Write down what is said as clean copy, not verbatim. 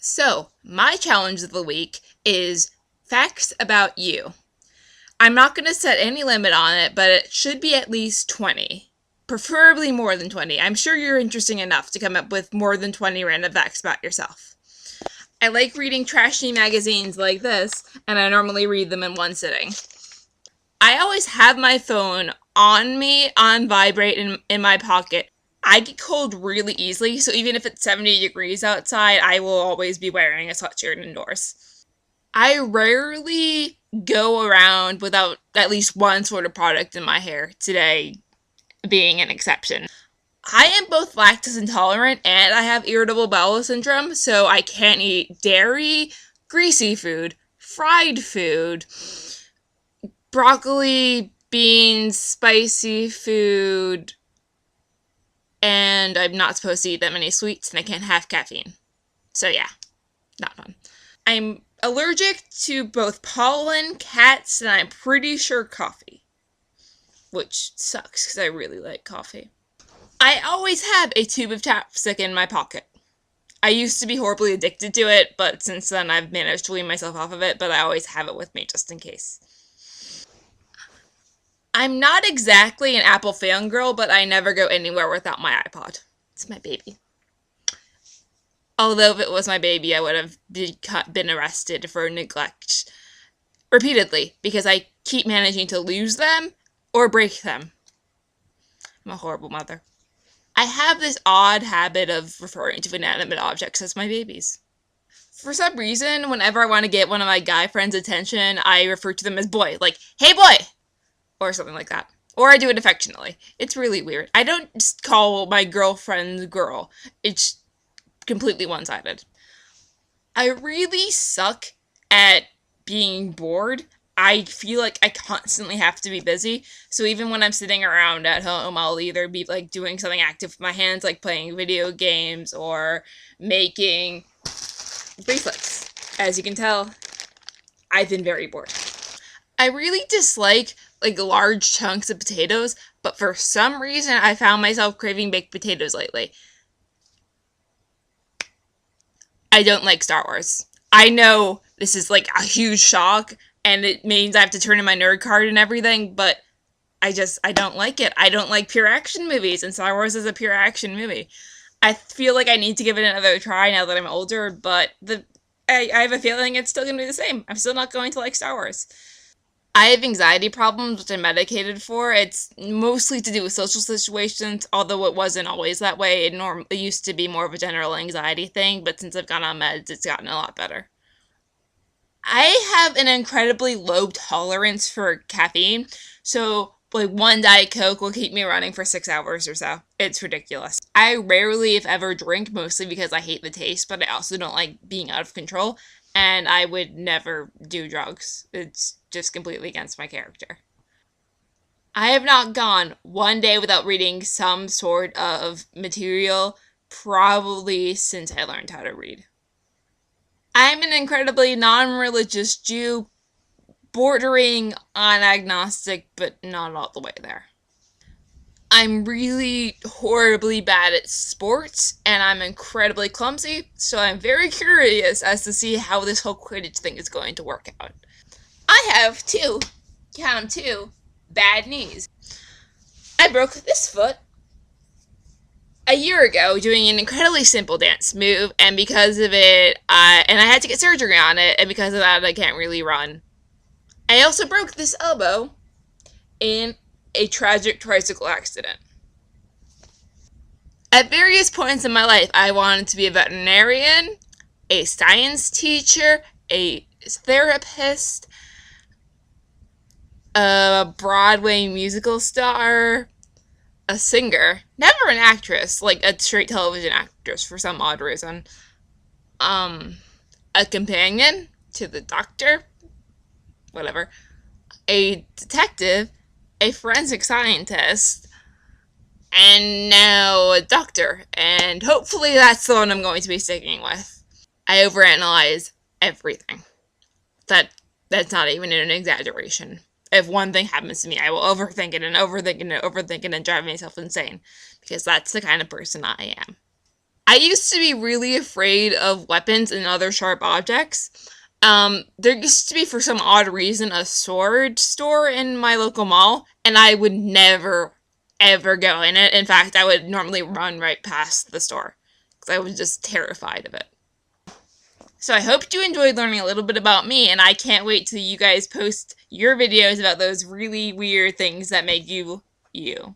So, my challenge of the week is facts about you. I'm not going to set any limit on it, but it should be at least 20. Preferably more than 20. I'm sure you're interesting enough to come up with more than 20 random facts about yourself. I like reading trashy magazines like this, and I normally read them in one sitting. I always have my phone on me, on vibrate in my pocket. I get cold really easily, so even if it's 70 degrees outside, I will always be wearing a sweatshirt indoors. I rarely go around without at least one sort of product in my hair, today being an exception. I am both lactose intolerant and I have irritable bowel syndrome, so I can't eat dairy, greasy food, fried food, broccoli, beans, spicy food, and I'm not supposed to eat that many sweets, and I can't have caffeine. So yeah, not fun. I'm allergic to both pollen, cats, and I'm pretty sure coffee. Which sucks, because I really like coffee. I always have a tube of chapstick in my pocket. I used to be horribly addicted to it, but since then I've managed to wean myself off of it, but I always have it with me just in case. I'm not exactly an Apple fangirl, but I never go anywhere without my iPod. It's my baby. Although if it was my baby, I would have been arrested for neglect repeatedly, because I keep managing to lose them or break them. I'm a horrible mother. I have this odd habit of referring to inanimate objects as my babies. For some reason, whenever I want to get one of my guy friends' attention, I refer to them as boy, like, hey boy! Or something like that. Or I do it affectionately. It's really weird. I don't just call my girlfriend girl. It's completely one-sided. I really suck at being bored. I feel like I constantly have to be busy. So even when I'm sitting around at home, I'll either be like doing something active with my hands, like playing video games or making bracelets. As you can tell, I've been very bored. I really dislike large chunks of potatoes, but for some reason I found myself craving baked potatoes lately. I don't like Star Wars. I know this is like a huge shock, and it means I have to turn in my nerd card and everything, but I don't like it. I don't like pure action movies, and Star Wars is a pure action movie. I feel like I need to give it another try now that I'm older, but I have a feeling it's still going to be the same. I'm still not going to like Star Wars. I have anxiety problems, which I'm medicated for. It's mostly to do with social situations, although it wasn't always that way. It used to be more of a general anxiety thing, but since I've gone on meds, it's gotten a lot better. I have an incredibly low tolerance for caffeine, so one Diet Coke will keep me running for 6 hours or so. It's ridiculous. I rarely, if ever, drink, mostly because I hate the taste, but I also don't like being out of control. And I would never do drugs. It's just completely against my character. I have not gone one day without reading some sort of material, probably since I learned how to read. I'm an incredibly non-religious Jew, bordering on agnostic, but not all the way there. I'm really horribly bad at sports, and I'm incredibly clumsy, so I'm very curious as to see how this whole Quidditch thing is going to work out. I have two, bad knees. I broke this foot a year ago doing an incredibly simple dance move, and because of it, and I had to get surgery on it, and because of that, I can't really run. I also broke this elbow in a tragic tricycle accident. At various points in my life, I wanted to be a veterinarian, a science teacher, a therapist, a Broadway musical star, a singer, never an actress, like a straight television actress for some odd reason, a companion to the doctor, whatever, a detective, a forensic scientist, and now a doctor, and hopefully that's the one I'm going to be sticking with. I overanalyze everything. That's not even an exaggeration. If one thing happens to me, I will overthink it and overthink it and overthink it and drive myself insane, because that's the kind of person I am. I used to be really afraid of weapons and other sharp objects. There used to be, for some odd reason, a sword store in my local mall, and I would never, ever go in it. In fact, I would normally run right past the store because I was just terrified of it. So I hope you enjoyed learning a little bit about me, and I can't wait till you guys post your videos about those really weird things that make you, you.